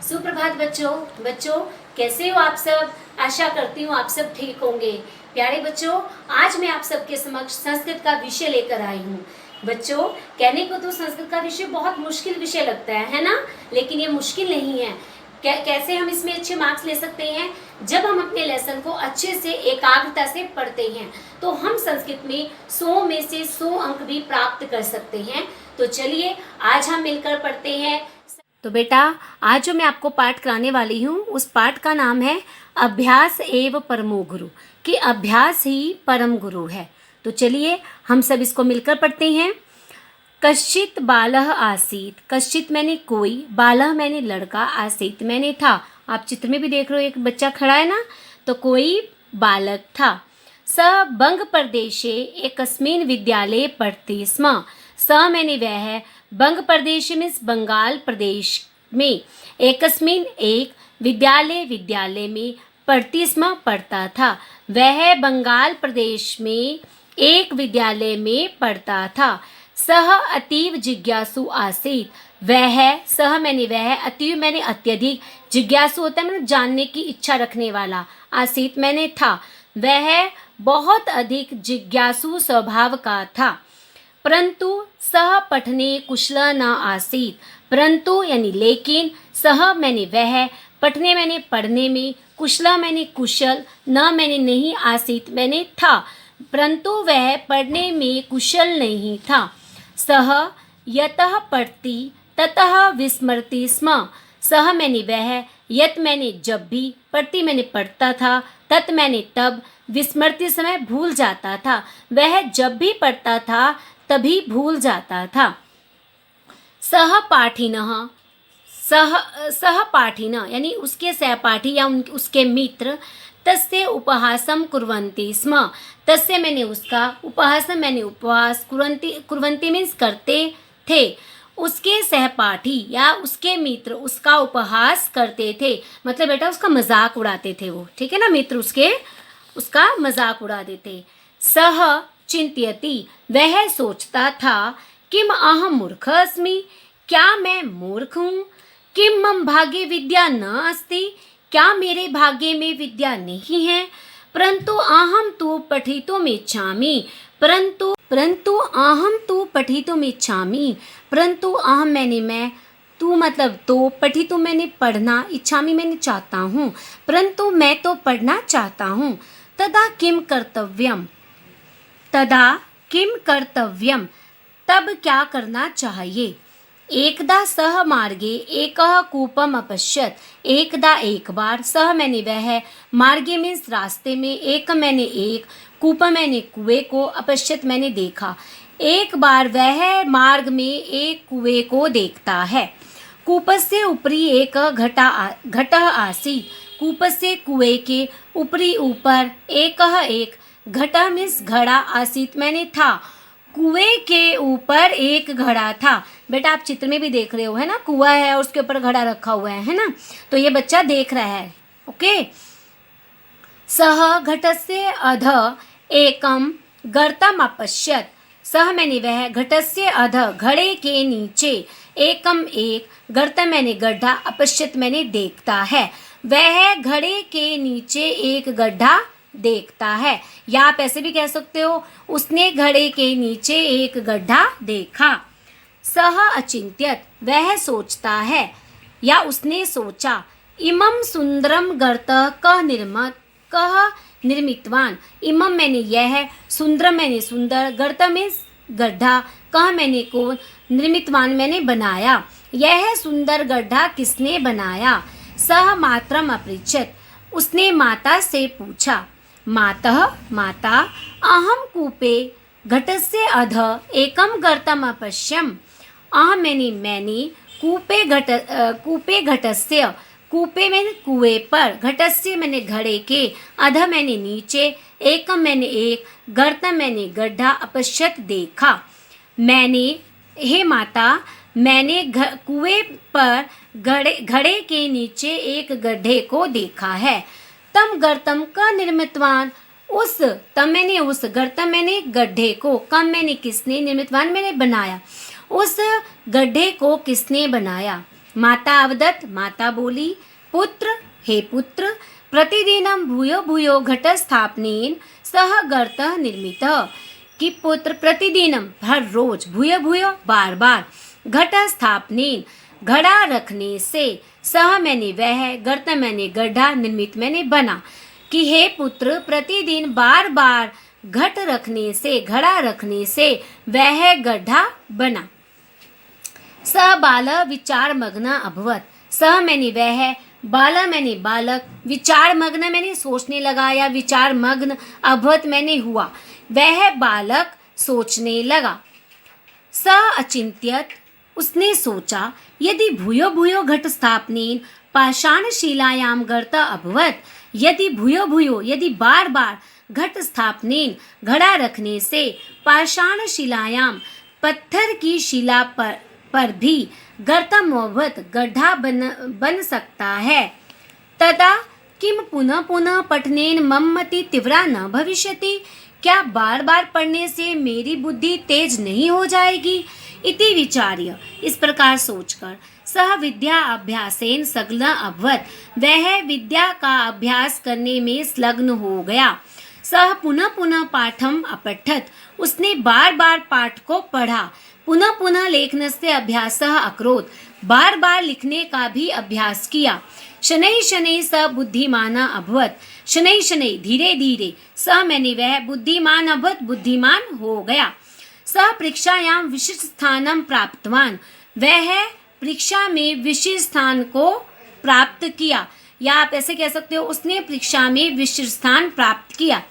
सुप्रभात बच्चों कैसे हो आप सब। आशा करती हूँ आप सब ठीक होंगे। प्यारे बच्चों, आज मैं आप सबके समक्ष संस्कृत का विषय लेकर आई हूँ। बच्चों, कहने को तो संस्कृत का विषय बहुत मुश्किल विषय लगता है ना, लेकिन ये मुश्किल नहीं है। कैसे हम इसमें अच्छे मार्क्स ले सकते हैं? जब हम अपने लेसन को अच्छे से एकाग्रता से पढ़ते हैं तो हम संस्कृत में 100 में से 100 अंक भी प्राप्त कर सकते हैं। तो चलिए आज हम मिलकर पढ़ते हैं। तो बेटा, आज जो मैं आपको पाठ कराने वाली हूँ उस पाठ का नाम है अभ्यास एव परमो गुरु, कि अभ्यास ही परम गुरु है। तो चलिए हम सब इसको मिलकर पढ़ते हैं। कश्चित बालः आसीत, कश्चित मैंने कोई, बालः मैंने लड़का, आसीत मैंने था। आप चित्र में भी देख रहे हो एक बच्चा खड़ा है ना, तो कोई बालक था। स बंग प्रदेशे एकस्मिन् विद्यालये पठति स्म, स मैंने वह है, बंग प्रदेश में बंगाल प्रदेश में, एकस्मिन् एक, विद्यालय में, पढ़ती स्म पढ़ता था। वह बंगाल प्रदेश में एक विद्यालय में पढ़ता था। सह अतीव जिज्ञासु आसीत, वह सह मैंने वह, अतीव मैंने अत्यधिक, जिज्ञासु होता है मैंने जानने की इच्छा रखने वाला, आसीत मैंने था। वह बहुत अधिक जिज्ञासु स्वभाव का था। परंतु सह पठने कुशल न आसीत, परंतु यानी लेकिन, सह मैंने वह, पठने मैंने पढ़ने में, कुशल मैंने कुशल, न मैंने नहीं, आसीत मैंने था, परंतु वह पढ़ने में कुशल नहीं था। सह यतः पढ़ती ततः विस्मरति स्म, सह मैंने वह, यत मैंने जब भी, पढ़ती मैंने पढ़ता था, तत् मैंने तब, विस्मृति समय भूल जाता था। वह जब भी पढ़ता था तभी भूल जाता था। सहपाठिनः, सहपाठिनः यानी उसके सहपाठी या उसके मित्र, तस्य उपहासम कुर्वन्ति स्म, तस्य मैंने उसका, उपहासम मैंने उपहास, कुर्वन्ति मीन्स करते थे। उसके सहपाठी या उसके मित्र उसका उपहास करते थे, मतलब बेटा उसका मजाक उड़ाते थे वो, ठीक है ना, मित्र उसका मजाक उड़ाते थे। सह चिंत्यति, वह सोचता था, किम अहम मूर्ख अस्मि, क्या मैं मूर्ख हूँ, किम मम भाग्ये विद्या न अस्ति, क्या मेरे भाग्य में विद्या नहीं है, परंतु अहम तु पठितुमिच्छामि, परंतु अहम तु पठितुमिच्छामि, परंतु अहम मैंने मैं, तू मतलब तो, पठितु मैंने पढ़ना, इच्छामि मैंने चाहता हूँ, परंतु मैं तो पढ़ना चाहता हूँ। तदा किम कर्तव्यम, तब क्या करना चाहिए। एकदा सह मार्गे एकः कूपम अपश्यत, एकदा एक बार, सह मैंने वह, मार्गे मीन्स रास्ते में, एक मैंने एक, कूप मैंने कुएं को, अपश्यत मैंने देखा। एक बार वह मार्ग में एक कुएं को देखता है। कूपस्य ऊपरी एक घटः आसीत्, कूपस्य कुएं के ऊपरी ऊपर एक घटा मीन्स घड़ा, आसीत मैंने था, कुएं के ऊपर एक घड़ा था। बेटा आप चित्र में भी देख रहे हो है ना, कुआं है और उसके ऊपर घड़ा रखा हुआ है ना, तो ये बच्चा देख रहा है। ओके। सह घटस्य अध एकम गर्तम अपश्यत, सह मैंने वह, घटस्य अध घड़े के नीचे, एकम एक, गर्तम मैंने गड्ढा, अपश्यत मैंने देखता है। वह घड़े के नीचे एक गड्ढा देखता है, या आप ऐसे भी कह सकते हो उसने घड़े के नीचे एक गड्ढा देखा। सह अचिंत्यत, वह सोचता है या उसने सोचा। इमं सुंदरम गर्तः कः निर्मितवान, इमं मैंने यह, सुंदरम मैंने सुंदर, गर्तः में गड्ढा, कह मैंने कौन, निर्मितवान मैंने बनाया। यह सुंदर गड्ढा किसने बनाया। सह मातरम अपृच्छत, उसने माता से पूछा। मातः माता, अहम कूपे घटस्य अध एकम गर्तम अपश्यम, अहम मैंने कूपे घटस्य, कूपे मैंने कुएं पर, घटस्य मैंने घड़े के, अध मैंने नीचे, एकम मैंने एक, गर्तम मैंने गड्ढा, अपश्यत देखा। मैंने, हे माता, मैंने कुएं पर घड़े के नीचे एक गड्ढे को देखा है। तम गर्तम का निर्मितवान, उस तम मैंने उस, गर्तम मैंने गड्ढे को, कम मैंने किसने, निर्मितवान मैंने बनाया, उस गड्ढे को किसने बनाया। माता अवदत्, माता बोली, पुत्र, हे पुत्र, प्रतिदिनं भूयो भूयो घटस्थापनेन सह गर्तः निर्मितः, कि पुत्र प्रतिदिनम, हर रोज, भूयो भूयो, बार बार, घटस्थापनेन, घड़ा रखने से, सह मैंने वह, गर्त मैंने गड्ढा, निर्मित मैंने बना, कि हे पुत्र प्रतिदिन बार बार घट रखने से, घड़ा रखने से वह गड्ढा बना। स बाल विचार मग्न अभवत, स मैंने वह, बाल मैंने बालक, विचार मग्न मैंने सोचने लगा या विचार मग्न, अभवत मैंने हुआ, वह बालक सोचने लगा। स अचिंत्यत, उसने सोचा, यदि भूयो भूयो घट स्थापनेन पाषाण शिलायाम गर्त अभवत, यदि भूयो भूयो, यदि बार बार, घट स्थापनेन, घड़ा रखने से, पाषाण शिलायाम, पत्थर की शिला पर भी, गर्तम अभवत, गड्ढा बन सकता है, तदा किम पुनः पुनः पठनेन मम मति तीव्रा न भविष्यति, क्या बार बार पढ़ने से मेरी बुद्धि तेज नहीं हो जाएगी। इति विचार्य, इस प्रकार सोचकर, सह विद्या अभ्यासेन संलग्न अभवत, वह विद्या का अभ्यास करने में संलग्न हो गया। सह पुनः पुनः पाठम अपठत, उसने बार बार पाठ को पढ़ा। पुनः पुनः लेखनस्य अभ्यासः अकरोत्, बार बार लिखने का भी अभ्यास किया। शनैः शनैः स बुद्धिमान अभवत, शनैः शनैः, धीरे धीरे, स मैंने वह, बुद्धिमान अभवत, बुद्धिमान हो गया। स परीक्षायाम विशिष्ट स्थानम प्राप्तवान, वह परीक्षा में विशिष्ट स्थान को प्राप्त किया, या आप ऐसे कह सकते हो उसने परीक्षा में विशिष्ट स्थान प्राप्त किया।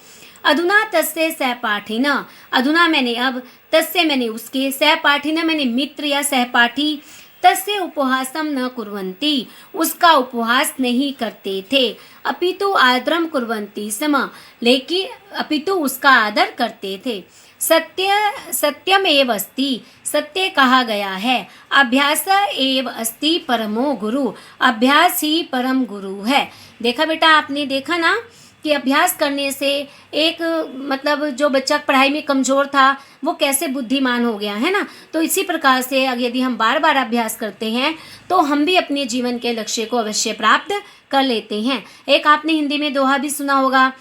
अधुना तस्य सहपाठिन, अधुना मैंने अब, तस्य मैंने उसके, सहपाठिन मैंने मित्र या सहपाठी, तस्य उपहासम न कुर्वन्ति, उसका उपहास नहीं करते थे, अपितु आदरम कुर्वन्ति स्म, लेकिन अपितु उसका आदर करते थे। सत्यम एव अस्ति, सत्य कहा गया है। अभ्यास एव अस्ति परमो गुरु, अभ्यास ही परम गुरु है। देखा बेटा, आपने देखा ना कि अभ्यास करने से एक मतलब जो बच्चा पढ़ाई में कमज़ोर था वो कैसे बुद्धिमान हो गया है ना। तो इसी प्रकार से यदि हम बार बार अभ्यास करते हैं तो हम भी अपने जीवन के लक्ष्य को अवश्य प्राप्त कर लेते हैं। एक आपने हिंदी में दोहा भी सुना होगा,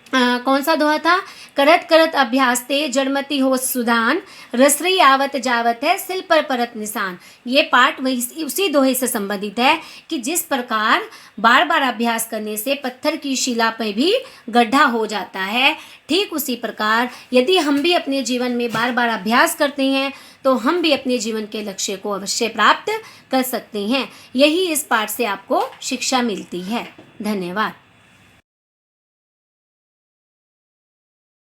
कौन सा दोहा था? करत करत अभ्यास ते जड़मति हो सुदान, रसरी आवत जावत है सिल पर परत निशान। ये पाठ वही उसी दोहे से संबंधित है कि जिस प्रकार बार बार अभ्यास करने से पत्थर की शिला पर भी गड्ढा हो जाता है, ठीक उसी प्रकार यदि हम भी अपने जीवन में बार बार अभ्यास करते हैं तो हम भी अपने जीवन के लक्ष्य को अवश्य प्राप्त कर सकते हैं। यही इस पाठ से आपको शिक्षा मिलती है। धन्यवाद।